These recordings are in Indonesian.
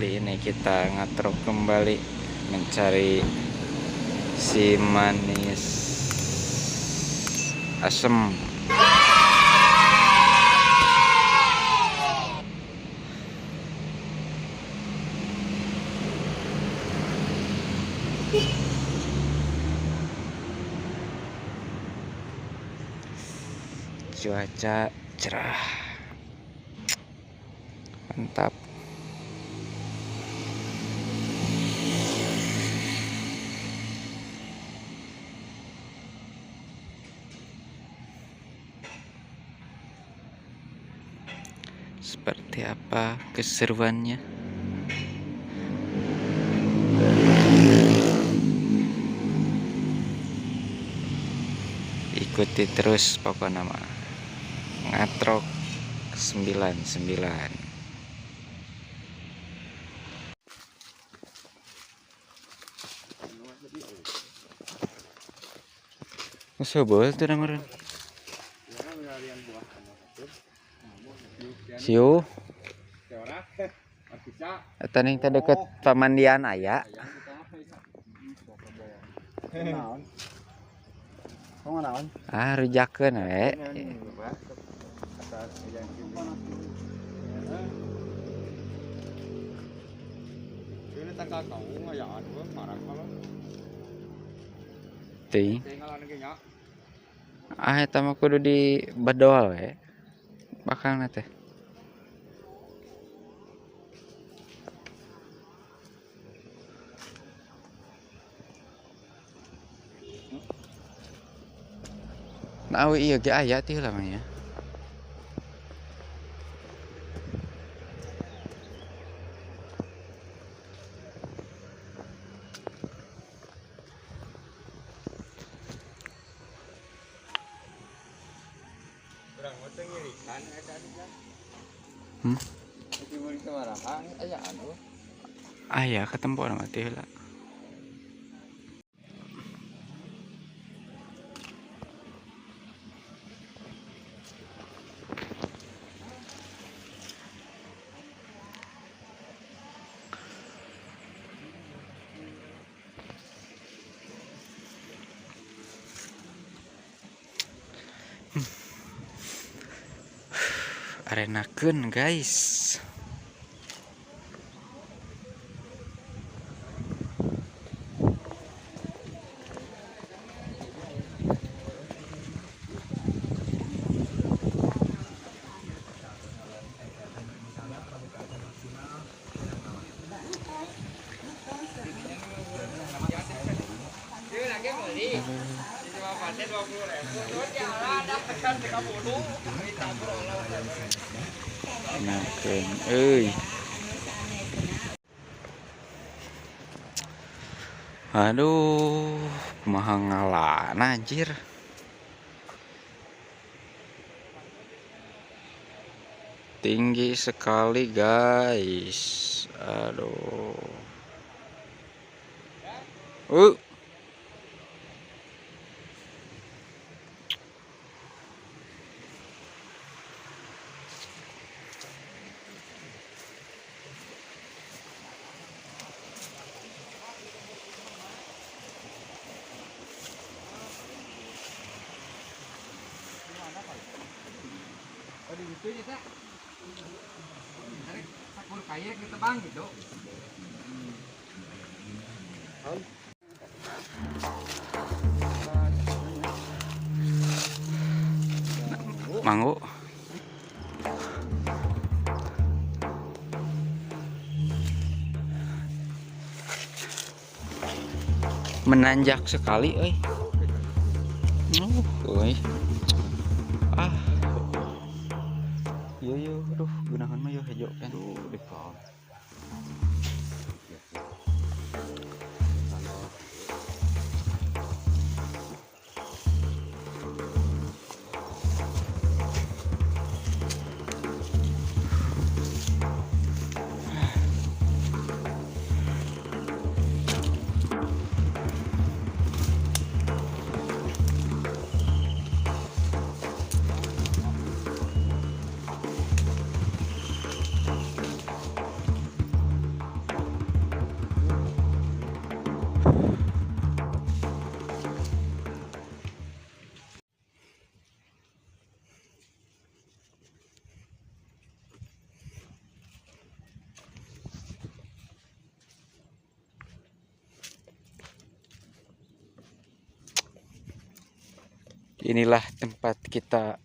kali ini kita ngatrok kembali mencari si manis asem. Cuaca cerah, mantap. Seperti apa keseruannya? Ikuti terus pokoknya mah. Ngatrok 99. Sebel tuh namanya. Siu. Eta ning teh deket pamandian aya. Ah, rujakeun we. Teuing. Ah, eta mah kudu di bedol we. Bakalna teh. Nah, iya ge aya teh lah mah ya. Aya ketempo nama teh lah. Arenakeun guys. Enakeun euy. Aduh, kumaha ngalana anjir. Tinggi sekali guys. Aduh. Manggu. Menanjak sekali euy. Euy. Ah. Yo aduh, gunakan mah yo hejo kan. Dekon. Inilah tempat kita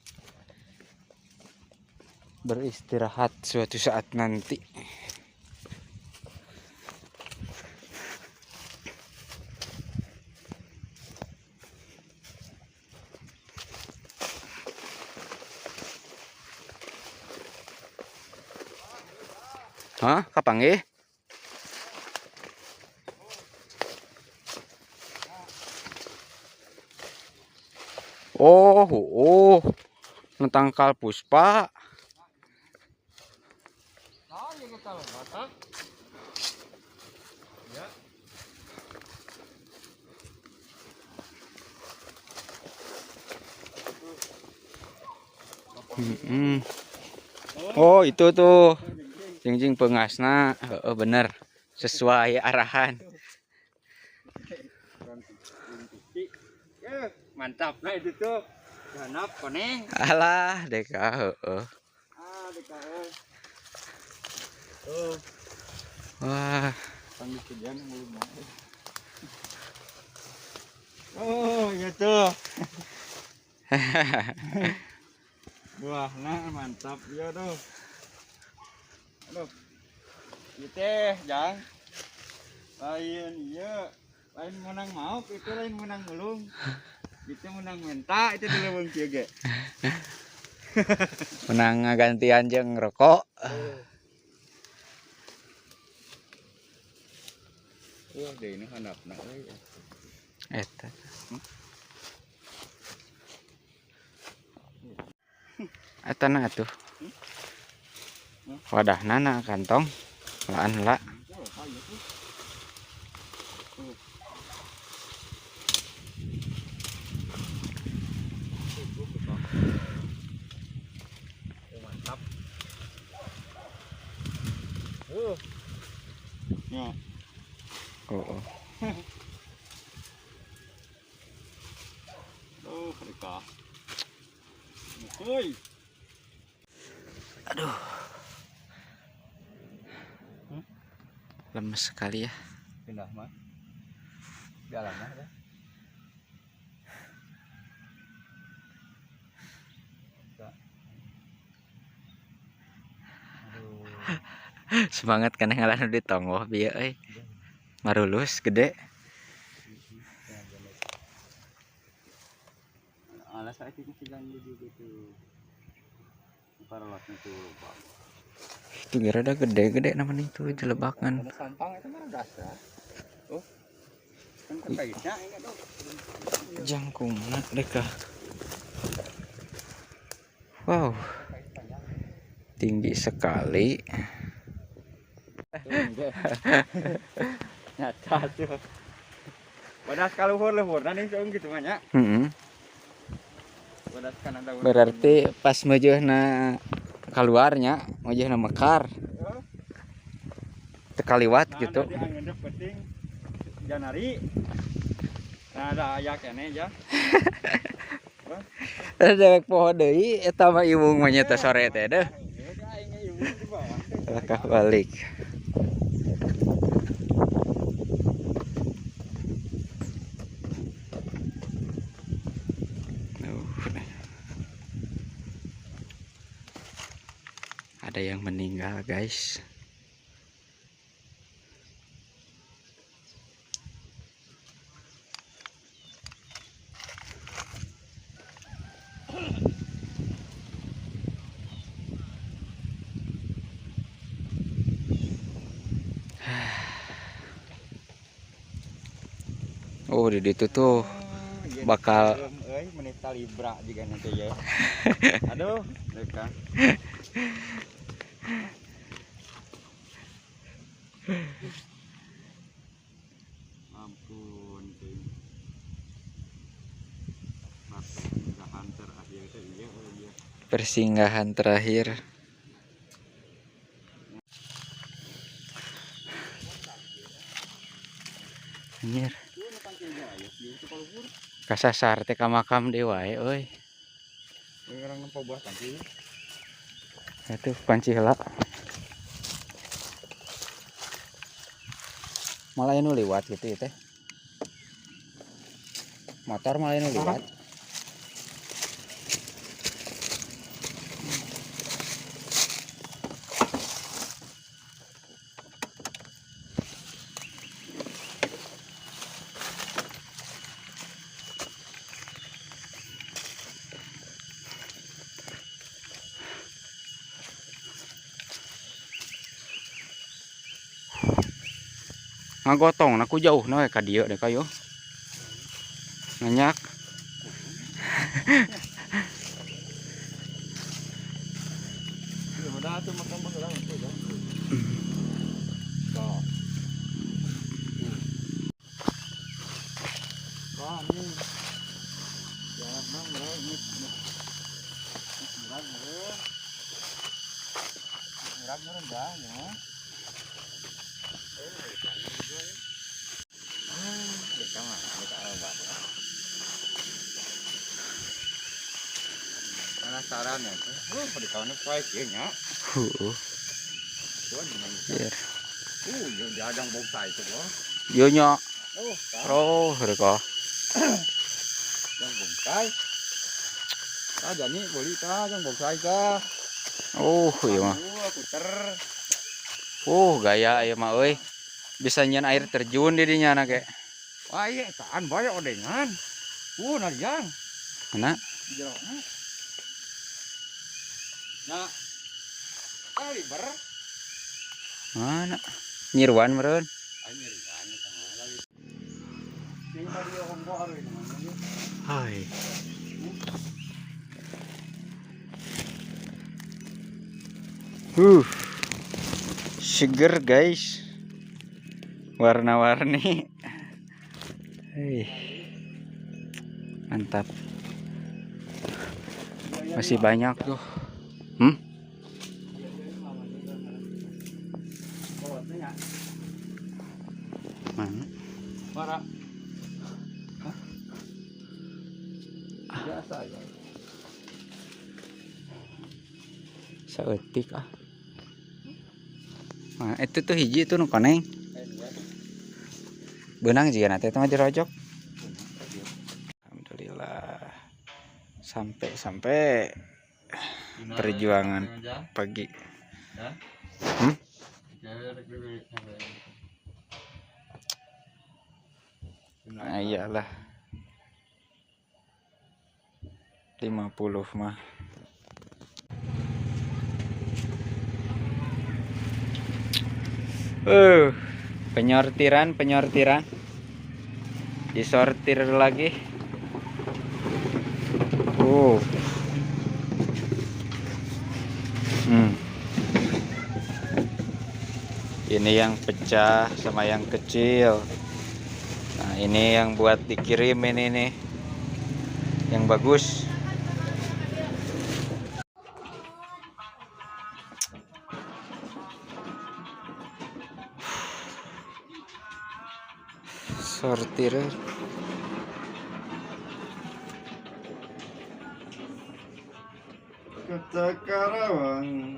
beristirahat suatu saat nanti. Hah? Kapanggih? Oh, tangkal puspa. Oh, itu tuh jing pengasna. Bener, sesuai arahan. Mantap, nah itu tuh ganap koneng. Alah, deka. Deka. Wah. Panggil kejadian mulu mah. Gitu. Wah, nah mantap ya tuh. Aduh. Kita jang. Lain iya, lain menang mau, itu lain menang ulung. Itu menang menta, itu dulu bang ciege. Menang gantian jeung rokok. Wah, deh ini handapna euy. Eta. Eta na atuh. Wadahna na kantong. Laan heula. Mantap. Ya. Oh. Mereka. Woi. Aduh. Lemes sekali ya. Pindah mah. Jalan mah ya. Semangat kan ngalan di tonggoh bieu euy. Marulus gede. Alas saya itu silang gitu. Paralotnya tuh, Pak. Itu kira ada gede-gede namanya itu jelebakan. Ada sampang itu mah dasar. Oh. Kan kaitnya enggak dong. Jangkungna deka. Wow. Tinggi sekali. Nyata tuh. Padas kaluhur-luhur nanti gitu banyak. Padas kan ada. Berarti pas meujeuna keluarnya, meujeuna mekar. Tekaliwat gitu. Nah, nanti penting Janari. Nah, ada ayak kene aja. Ada pohon deui eta mah iwung mah nya teh sore teh deh. Langkah balik. Ada yang meninggal, guys. Oh, di situ tuh bakal menit libra juga nanti ya. Aduh, dekat. Ampun, persinggahan terakhir itu iya. Persinggahan terakhir. Anjir. Kasasar teh ka makam dewa wae euy. Orang nempo buah panci. Atuh panci heula. Malah anu liwat gitu ya teh. Motor malah anu liwat. ngagotong aku jauh no ka dieu deh kayo. Nganyak. Udah tuh makan makan itu ya. Wah, ini jalan bang, bro, ini murah, dah, ya. Kita mah, kita obat. Penasaran ya, pada kawannya baik ya, nyak. Tuan, Iya. yang diadang bonsai itu, bro. Yo nya. Oh, Oh, reko. yang bonsai. Aja nih, boleh kah, yang bonsai kah? Oh, iya mah. Puter. Gaya ieu mah euy. Bisa nyen air terjun di dinya na ge. Wah, iya, taan banyak odengan. Narjang. Mana? Jeroknya. Nah, kali ber. Mana? Nyiruan meureun. Anjir, banyak tengah lagi. Tinggal dia hongko hari ini. Hai. Seger guys. Warna-warni. Hei. Mantap. Masih banyak tuh. Mana? Marah. Biasa ya. Saeutik ah. Nah, itu tuh hiji tuh nu koneng. Benang juga nanti itu mah dirojok. Alhamdulillah. Sampai perjuangan pagi. Nah, iyalah 50 mah. Penyortiran disortir lagi. Ini yang pecah sama yang kecil. Nah, ini yang buat dikirimin ini. Yang bagus. Sortir. Kota Karawang.